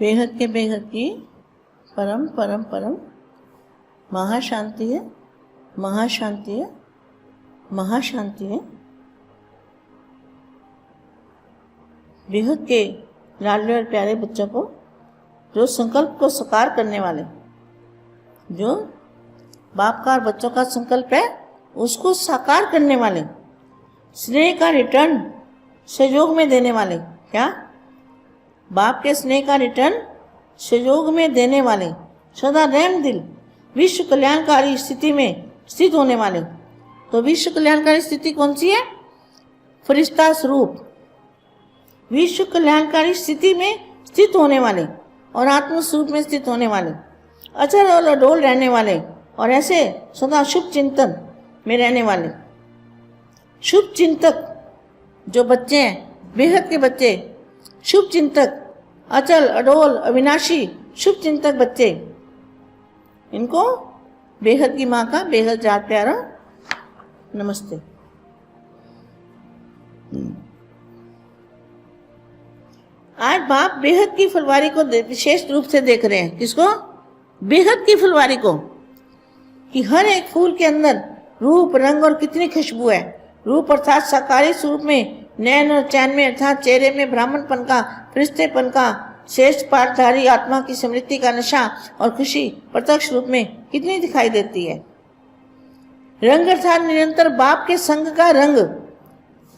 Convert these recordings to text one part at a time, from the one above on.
बेहद के बेहद की परम परम परम महाशांति है, महाशांति है, महाशांति है। बेहद के लाडले और प्यारे बच्चों को, जो संकल्प को साकार करने वाले, जो बाप का और बच्चों का संकल्प है उसको साकार करने वाले, स्नेह का रिटर्न सहयोग में देने वाले, क्या बाप के स्नेह का रिटर्न सहयोग में देने वाले, सदा रहम दिल, विश्व कल्याणकारी स्थिति में स्थित होने वाले। तो विश्व कल्याणकारी स्थिति कौन सी है? फरिश्ता स्वरूप विश्व कल्याणकारी स्थिति में स्थित होने वाले और आत्म स्वरूप में स्थित होने वाले, अचल और अडोल रहने वाले और ऐसे सदा शुभ चिंतन में रहने वाले। शुभ चिंतक जो बच्चे हैं, बेहद के बच्चे, शुभ चिंतक, अचल अडोल अविनाशी शुभ चिंतक बच्चे, इनको बेहद की माँ का बेहद याद प्यारा नमस्ते। आज बाप बेहद की फुलवारी को विशेष रूप से देख रहे हैं। किसको? बेहद की फुलवारी को, कि हर एक फूल के अंदर रूप, रंग और कितनी खुशबू है। रूप अर्थात साकारी स्वरूप में, नैन और चैन में अर्थात चेहरे में ब्राह्मणपन का, फरिश्तेपन का, श्रेष्ठ पाठधारी आत्मा की स्मृति का नशा और खुशी प्रत्यक्ष रूप में कितनी दिखाई देती है। रंग अर्थात निरंतर बाप के संग का रंग।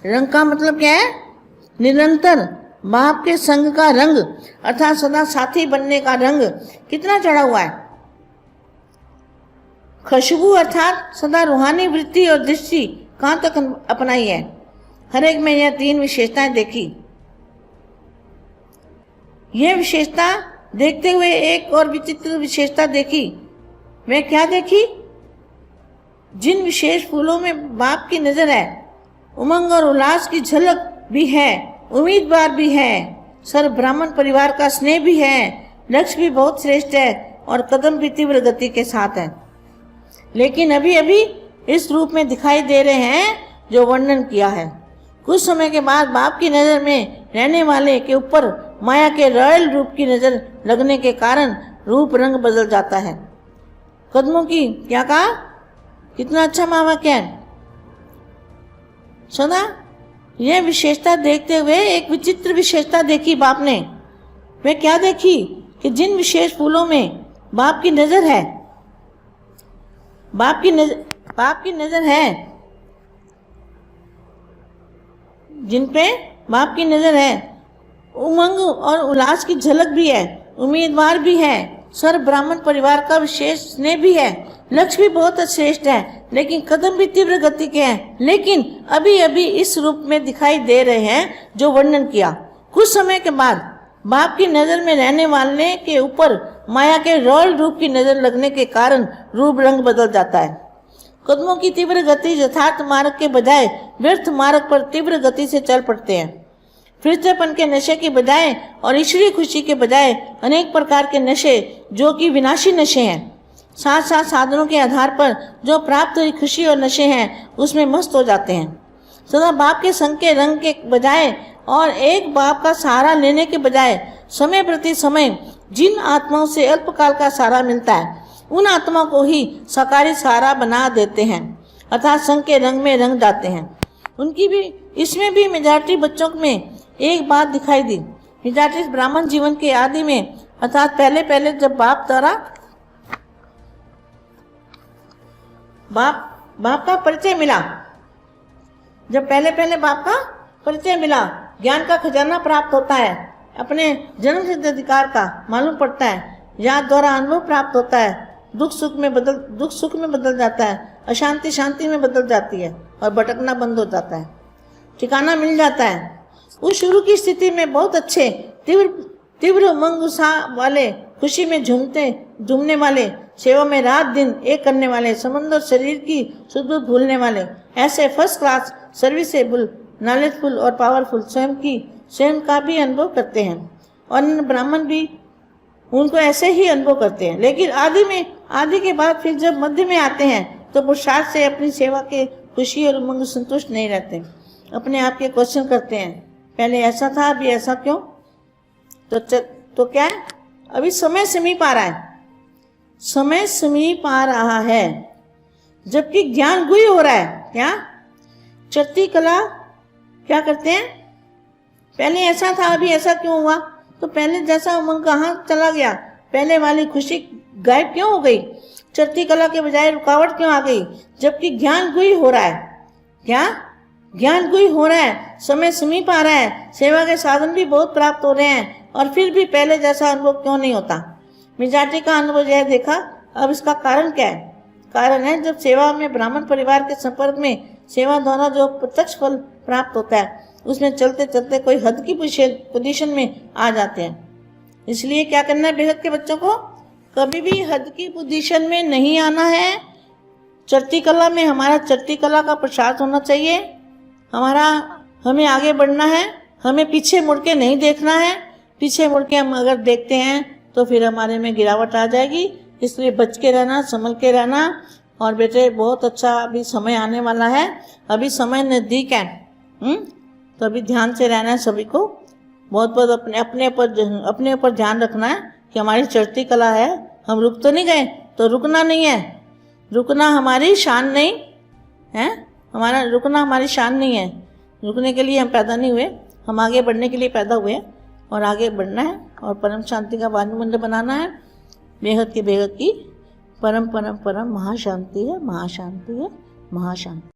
रंग का मतलब क्या है? निरंतर बाप के संग का रंग अर्थात सदा साथी बनने का रंग कितना चढ़ा हुआ है। खुशबू अर्थात सदा रूहानी वृत्ति और दृष्टि कहाँ तक अपनाई है। हर एक में यह तीन विशेषताएं देखी। यह विशेषता देखते हुए एक और विचित्र विशेषता देखी। मैं क्या देखी? जिन विशेष फूलों में बाप की नजर है, उमंग और उल्लास की झलक भी है, उम्मीदवार भी है, सर्व ब्राह्मण परिवार का स्नेह भी है, लक्ष्य भी बहुत श्रेष्ठ है और कदम भी तीव्र गति के साथ है। लेकिन अभी अभी इस रूप में दिखाई दे रहे हैं जो वर्णन किया है। कुछ समय के बाद बाप की नज़र में रहने वाले के ऊपर माया के रॉयल रूप की नज़र लगने के कारण रूप रंग बदल जाता है। कदमों की क्या कहा? कितना अच्छा महावाक्य है। सुना? यह विशेषता देखते हुए एक विचित्र विशेषता देखी बाप ने। वे क्या देखी? कि जिन विशेष फूलों में बाप की नज़र है, बाप की नज़र है, जिन पे बाप की नज़र है, उमंग और उल्लास की झलक भी है, उम्मीदवार भी है, सर्व ब्राह्मण परिवार का विशेष स्नेह भी है, लक्ष्य भी बहुत श्रेष्ठ है, लेकिन कदम भी तीव्र गति के हैं। लेकिन अभी अभी इस रूप में दिखाई दे रहे हैं जो वर्णन किया। कुछ समय के बाद बाप की नज़र में रहने वाले के ऊपर माया के रॉयल रूप की नज़र लगने के कारण रूप रंग बदल जाता है। कदमों की तीव्र गति यथार्थ मार्ग के बजाय व्यर्थ मार्ग पर तीव्र गति से चल पड़ते हैं। फरिश्तेपन के नशे के बजाय और ईश्वरीय खुशी के बजाय अनेक प्रकार के नशे जो कि विनाशी नशे हैं, साथ साथ साधनों के आधार पर जो प्राप्त हुई खुशी और नशे हैं उसमें मस्त हो जाते हैं। सदा बाप के संग के रंग के बजाय और एक बाप का सहारा लेने के बजाय समय प्रति समय जिन आत्माओं से अल्पकाल का सहारा मिलता है उन आत्माओं को ही साकारी सहारा बना देते हैं, अर्थात संग के रंग में रंग जाते हैं। उनकी भी इसमें भी मेजॉरिटी बच्चों में एक बात दिखाई दी। मेजॉरिटी ब्राह्मण जीवन के आदि में अर्थात पहले पहले जब बाप द्वारा बाप का परिचय मिला, जब पहले पहले बाप का परिचय मिला, ज्ञान का खजाना प्राप्त होता है, अपने जन्म सिद्ध अधिकार का मालूम पड़ता है, याद द्वारा अनुभव प्राप्त होता है, दुख सुख में बदल जाता है, अशांति शांति में बदल जाती है और भटकना बंद हो जाता है, ठिकाना मिल जाता है। उस शुरू की स्थिति में बहुत अच्छे तीव्र उमंग उत्साह वाले, खुशी में झूमने वाले, सेवा में रात दिन एक करने वाले, समंदर शरीर की सुध भूलने वाले, ऐसे फर्स्ट क्लास सर्विसेबल, नॉलेजफुल और पावरफुल स्वयं का भी अनुभव करते हैं और ब्राह्मण भी उनको ऐसे ही अनुभव करते हैं। लेकिन आदि के बाद फिर जब मध्य में आते हैं तो पुरुषार्थ से अपनी सेवा के खुशी और उमंग संतुष्ट नहीं रहते, अपने आप के क्वेश्चन करते हैं, पहले ऐसा था अभी ऐसा क्यों? तो तो क्या है, अभी समय समीप आ रहा है, समय समीप आ रहा है, जबकि ज्ञान गुह्य हो रहा है। क्या चढ़ती कला क्या करते हैं, पहले ऐसा था अभी ऐसा क्यों हुआ, तो पहले जैसा उमंग कहाँ चला गया, पहले वाली खुशी गायब क्यों हो गई, चढ़ती कला के बजाय रुकावट क्यों आ गई, जबकि ज्ञान गुह्य हो रहा है। क्या ज्ञान गुह्य हो रहा है, समय समीप आ रहा है, सेवा के साधन भी बहुत प्राप्त हो रहे हैं, और फिर भी पहले जैसा अनुभव क्यों नहीं होता। मिजाटी का अनुभव यह देखा। अब इसका कारण क्या है, कारण है जब सेवा में ब्राह्मण परिवार के संपर्क में सेवा द्वारा जो प्रत्यक्ष फल प्राप्त होता है, उसमें चलते चलते कोई हद की पोजीशन में आ जाते हैं। इसलिए क्या करना है बेहद के बच्चों को, कभी भी हद की पोजीशन में नहीं आना है। चढ़ती कला में हमारा चढ़ती कला का प्रसार होना चाहिए, हमें आगे बढ़ना है, हमें पीछे मुड़ के नहीं देखना है। पीछे मुड़ के हम अगर देखते हैं तो फिर हमारे में गिरावट आ जाएगी। इसलिए बच के रहना, संभल के रहना। और बेटे बहुत अच्छा अभी समय आने वाला है, अभी समय नज़दीक है। तो अभी ध्यान से रहना है सभी को, बहुत बहुत अपने ऊपर ध्यान रखना है कि हमारी चढ़ती कला है, हम रुक तो नहीं गए, तो रुकना नहीं है, रुकना हमारी शान नहीं है, रुकना हमारी शान नहीं है। रुकने के लिए हम पैदा नहीं हुए, हम आगे बढ़ने के लिए पैदा हुए और आगे बढ़ना है और परम शांति का वायुमंडल बनाना है। बेहद की परम परम परम महाशांति है, महाशांति है, महाशांति।